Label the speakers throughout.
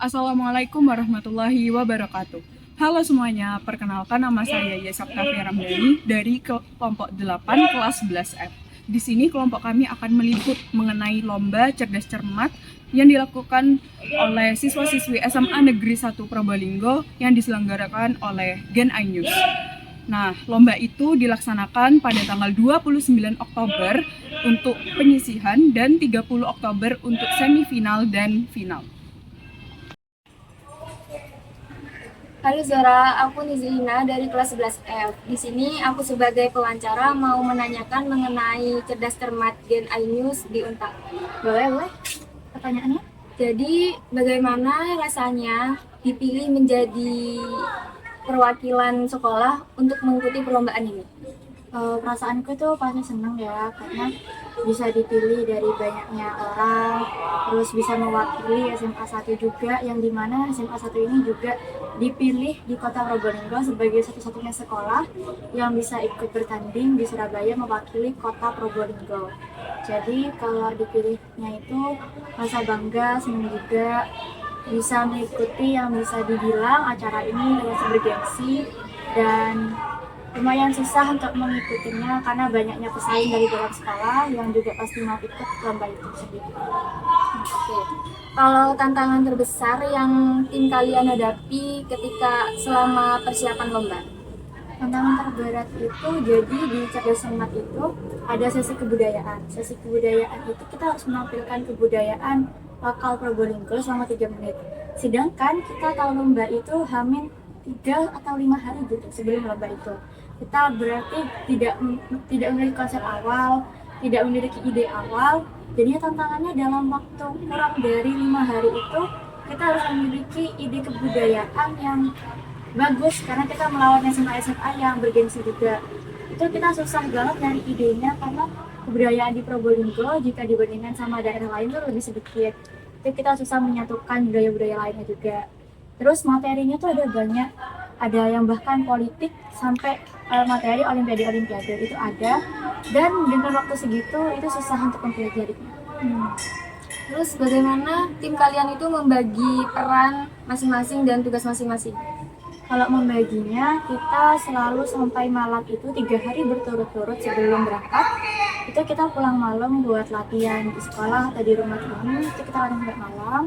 Speaker 1: Assalamualaikum warahmatullahi wabarakatuh. Halo semuanya, perkenalkan nama saya Yesaptafi Ramdhani dari kelompok 8 kelas 11F. Di sini kelompok kami akan meliput mengenai lomba cerdas cermat yang dilakukan oleh siswa-siswi SMA Negeri 1 Probolinggo yang diselenggarakan oleh Gen iNews. Nah, lomba itu dilaksanakan pada tanggal 29 Oktober untuk penyisihan dan 30 Oktober untuk semifinal dan final.
Speaker 2: Halo Zara, aku Nizrina dari kelas 11F. Di sini aku sebagai pewawancara mau menanyakan mengenai cerdas cermat Gen iNews di Untak. Boleh pertanyaannya? Jadi, bagaimana rasanya dipilih menjadi perwakilan sekolah untuk mengikuti perlombaan ini?
Speaker 3: Perasaanku tuh pasti seneng ya, karena bisa dipilih dari banyaknya orang, terus bisa mewakili SMA 1 juga, yang dimana SMA 1 ini juga dipilih di kota Probolinggo sebagai satu-satunya sekolah yang bisa ikut bertanding di Surabaya mewakili kota Probolinggo. Jadi kalau dipilihnya itu rasa bangga, senang juga bisa mengikuti yang bisa dibilang acara ini terasa bergengsi, dan lumayan susah untuk mengikutinya karena banyaknya pesaing dari dalam sekolah yang juga pasti mau ikut lomba itu sendiri.
Speaker 2: Oke. Kalau tantangan terbesar yang tim kalian hadapi ketika selama persiapan lomba?
Speaker 3: Tantangan terberat itu jadi di cerdas cermat itu ada sesi kebudayaan. Sesi kebudayaan itu kita harus menampilkan kebudayaan lokal Probolinggo selama 3 menit. Sedangkan kita tahu lomba itu hamin 3 atau 5 hari gitu sebelum lomba itu. Kita berarti tidak memiliki konsep awal, tidak memiliki ide awal. Jadinya tantangannya dalam waktu kurang dari 5 hari itu kita harus memiliki ide kebudayaan yang bagus, karena kita melawan SMA-SMA yang bergengsi juga. Itu kita susah banget nyari idenya karena kebudayaan di Probolinggo jika dibandingkan sama daerah lain tuh lebih sedikit. Itu kita susah menyatukan budaya-budaya lainnya juga. Terus materinya tuh ada banyak, ada yang bahkan politik sampai materi olimpiade itu ada, dan dengan waktu segitu itu susah untuk mempelajarinya.
Speaker 2: Terus bagaimana tim kalian itu membagi peran masing-masing dan tugas masing-masing?
Speaker 3: Kalau membaginya, kita selalu sampai malam itu 3 hari berturut-turut sebelum berangkat. Itu kita pulang malam buat latihan di sekolah atau di rumah teman. Itu kita latihan sampai malam.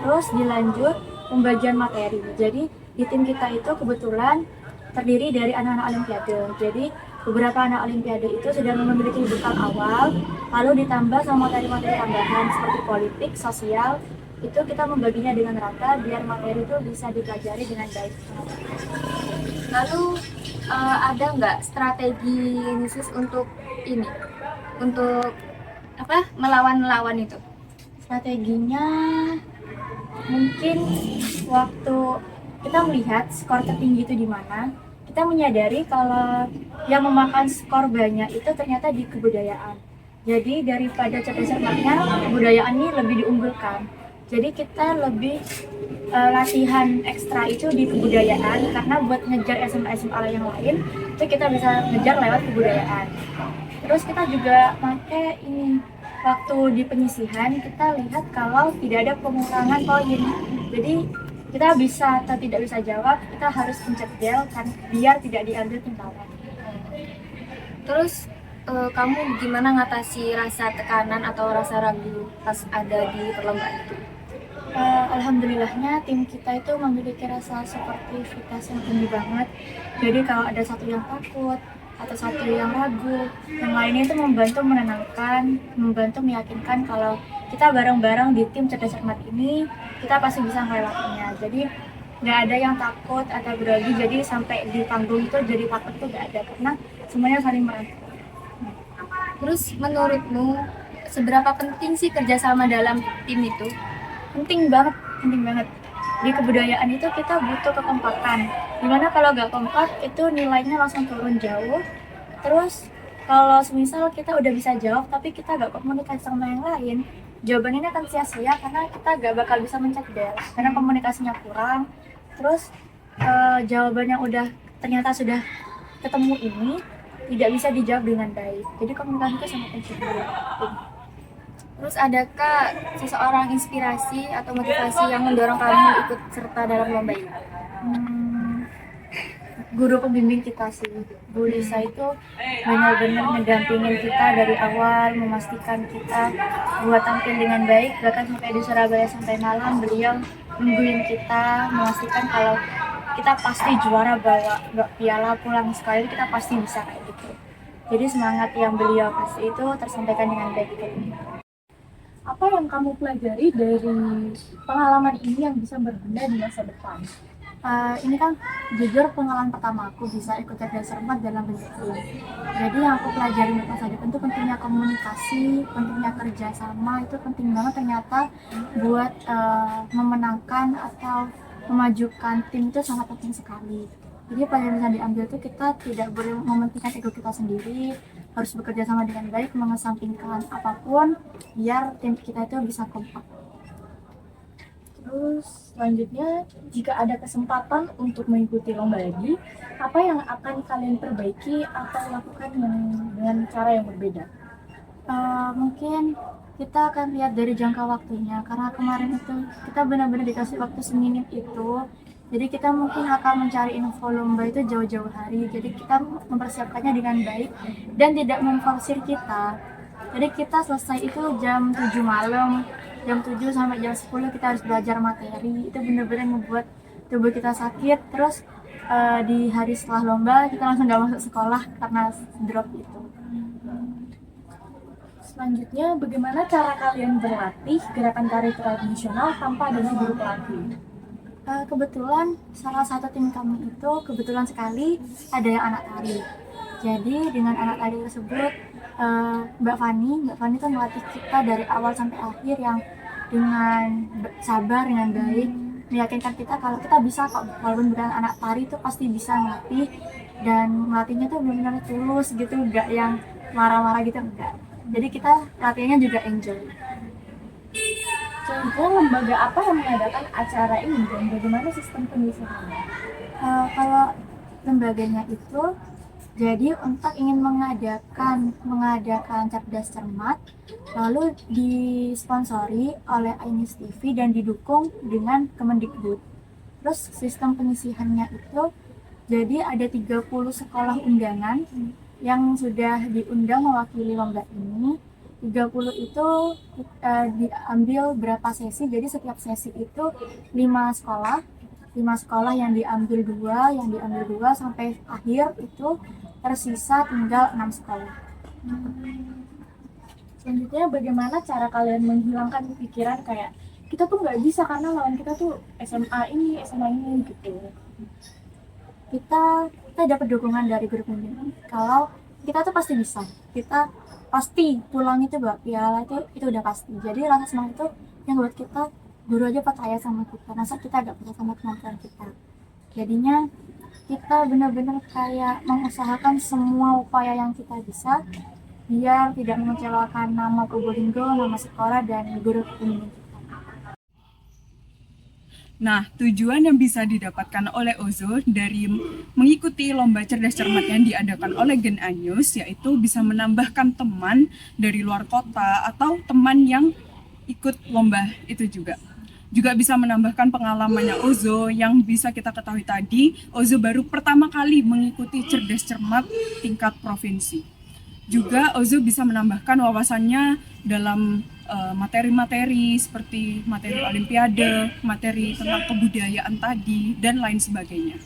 Speaker 3: Terus dilanjut pembagian materi. Jadi di tim kita itu kebetulan terdiri dari anak-anak olimpiade. Jadi beberapa anak olimpiade itu sudah memiliki bekal awal, lalu ditambah sama materi-materi tambahan seperti politik, sosial. Itu kita membaginya dengan rata biar materi itu bisa dipelajari dengan baik.
Speaker 2: Lalu ada nggak strategi khusus untuk ini, untuk melawan itu?
Speaker 3: Strateginya mungkin waktu kita melihat skor tertinggi itu di mana, kita menyadari kalau yang memakan skor banyak itu ternyata di kebudayaan. Jadi daripada cerdas cermatnya, kebudayaan ini lebih diunggulkan. Jadi kita lebih latihan ekstra itu di kebudayaan, karena buat ngejar SMA-SMA yang lain itu kita bisa ngejar lewat kebudayaan. Terus kita juga pakai ini, waktu di penyisihan kita lihat kalau tidak ada pengurangan poin. Jadi kita bisa atau tidak bisa jawab, kita harus pencet del kan biar tidak diambil tingkalan.
Speaker 2: Terus kamu gimana ngatasi rasa tekanan atau rasa ragu pas ada di perlombaan itu?
Speaker 3: Alhamdulillahnya tim kita itu memiliki rasa sportivitas yang tinggi banget. Jadi kalau ada satu yang takut atau satu yang ragu, yang lainnya itu membantu menenangkan, membantu meyakinkan kalau kita bareng-bareng di tim cerdas cermat ini kita pasti bisa melewatinya. Jadi nggak ada yang takut atau grogi, jadi sampai di panggung itu jadi takut tuh nggak ada, karena semuanya saling merangkul.
Speaker 2: Terus menurutmu seberapa penting sih kerjasama dalam tim itu?
Speaker 3: Penting banget, penting banget. Di kebudayaan itu kita butuh kekompakan, dimana kalau nggak kompak itu nilainya langsung turun jauh. Terus kalau semisal kita udah bisa jawab tapi kita nggak komunikasi sama yang lain, jawaban ini akan sia-sia karena kita nggak bakal bisa mencet del karena komunikasinya kurang. Terus jawaban yang udah ternyata sudah ketemu ini tidak bisa dijawab dengan baik. Jadi komunikasi itu sangat penting.
Speaker 2: Terus adakah seseorang inspirasi atau motivasi yang mendorong kamu ikut serta dalam lomba ini?
Speaker 3: Hmm, Guru pembimbing kita sih, Bu Lisa itu benar-benar mendampingin kita dari awal, memastikan kita buat tampil dengan baik, bahkan sampai di Surabaya sampai malam beliau nungguin kita, memastikan kalau kita pasti juara, bawa piala pulang sekali, kita pasti bisa kayak gitu. Jadi semangat yang beliau kasih itu tersampaikan dengan baik.
Speaker 1: Apa yang kamu pelajari dari pengalaman ini yang bisa berguna di masa depan?
Speaker 3: Ini kan jujur pengalaman pertama aku bisa ikut cerdas cermat dalam bentuk film. Jadi yang aku pelajari untuk masa depan itu pentingnya komunikasi, pentingnya kerjasama, itu penting banget ternyata buat memenangkan atau memajukan tim itu sangat penting sekali. Jadi pelajaran yang bisa diambil itu kita tidak boleh mementingkan ego kita sendiri, harus bekerja sama dengan baik, mengesampingkan apapun biar tim kita itu bisa kompak.
Speaker 1: Terus selanjutnya, jika ada kesempatan untuk mengikuti lomba lagi, apa yang akan kalian perbaiki atau lakukan dengan cara yang berbeda?
Speaker 3: Mungkin kita akan lihat dari jangka waktunya, karena kemarin itu kita benar-benar dikasih waktu seminim itu, jadi kita mungkin akan mencari info lomba itu jauh-jauh hari, jadi kita mempersiapkannya dengan baik dan tidak memforsir kita. Jadi kita selesai itu jam 7 malam, jam 7 sampai jam 10 kita harus belajar materi, itu benar-benar membuat tubuh kita sakit. Terus di hari setelah lomba kita langsung gak masuk sekolah karena drop itu.
Speaker 1: Selanjutnya, bagaimana cara kalian berlatih gerakan tari tradisional tanpa adanya guru pelatih?
Speaker 3: Kebetulan salah satu tim kami itu kebetulan sekali ada yang anak tari. Jadi dengan anak tari tersebut Mbak Fani itu melatih kita dari awal sampai akhir yang dengan sabar, dengan baik, meyakinkan kita kalau kita bisa kok, walaupun bukan anak tari itu pasti bisa melatih, dan melatihnya tuh benar-benar tulus gitu, enggak yang marah-marah gitu, enggak. Jadi kita latihannya juga enjoy.
Speaker 1: Selanjutnya, lembaga apa yang mengadakan acara ini dan bagaimana sistem penyusunannya?
Speaker 3: Kalau lembaganya itu jadi untuk ingin mengadakan cerdas cermat, lalu disponsori oleh Ainis TV dan didukung dengan Kemendikbud. Terus sistem penyisihannya itu jadi ada 30 sekolah undangan yang sudah diundang mewakili lomba ini. 30 itu diambil berapa sesi, jadi setiap sesi itu 5 sekolah yang diambil dua sampai akhir itu tersisa tinggal 6 sekolah.
Speaker 1: Selanjutnya, bagaimana cara kalian menghilangkan pikiran kayak kita tuh nggak bisa karena lawan kita tuh SMA ini gitu?
Speaker 3: Kita dapat dukungan dari guru pembimbing kalau kita tuh pasti bisa, kita pasti pulang itu bawa piala, itu udah pasti. Jadi rasa senang itu yang buat kita, guru aja percaya sama kita, masa kita gak percaya sama kemampuan kita. Jadinya kita benar-benar kayak mengusahakan semua upaya yang kita bisa biar tidak mengecewakan nama Probolinggo, nama sekolah, dan guru pembimbing kita.
Speaker 1: Nah, tujuan yang bisa didapatkan oleh Ozo dari mengikuti lomba cerdas cermat yang diadakan oleh Gen Anyus yaitu bisa menambahkan teman dari luar kota atau teman yang ikut lomba itu juga. Juga bisa menambahkan pengalamannya Ozo yang bisa kita ketahui tadi, Ozo baru pertama kali mengikuti cerdas cermat tingkat provinsi. Juga Ozo bisa menambahkan wawasannya dalam materi-materi seperti materi olimpiade, materi tentang kebudayaan tadi, dan lain sebagainya.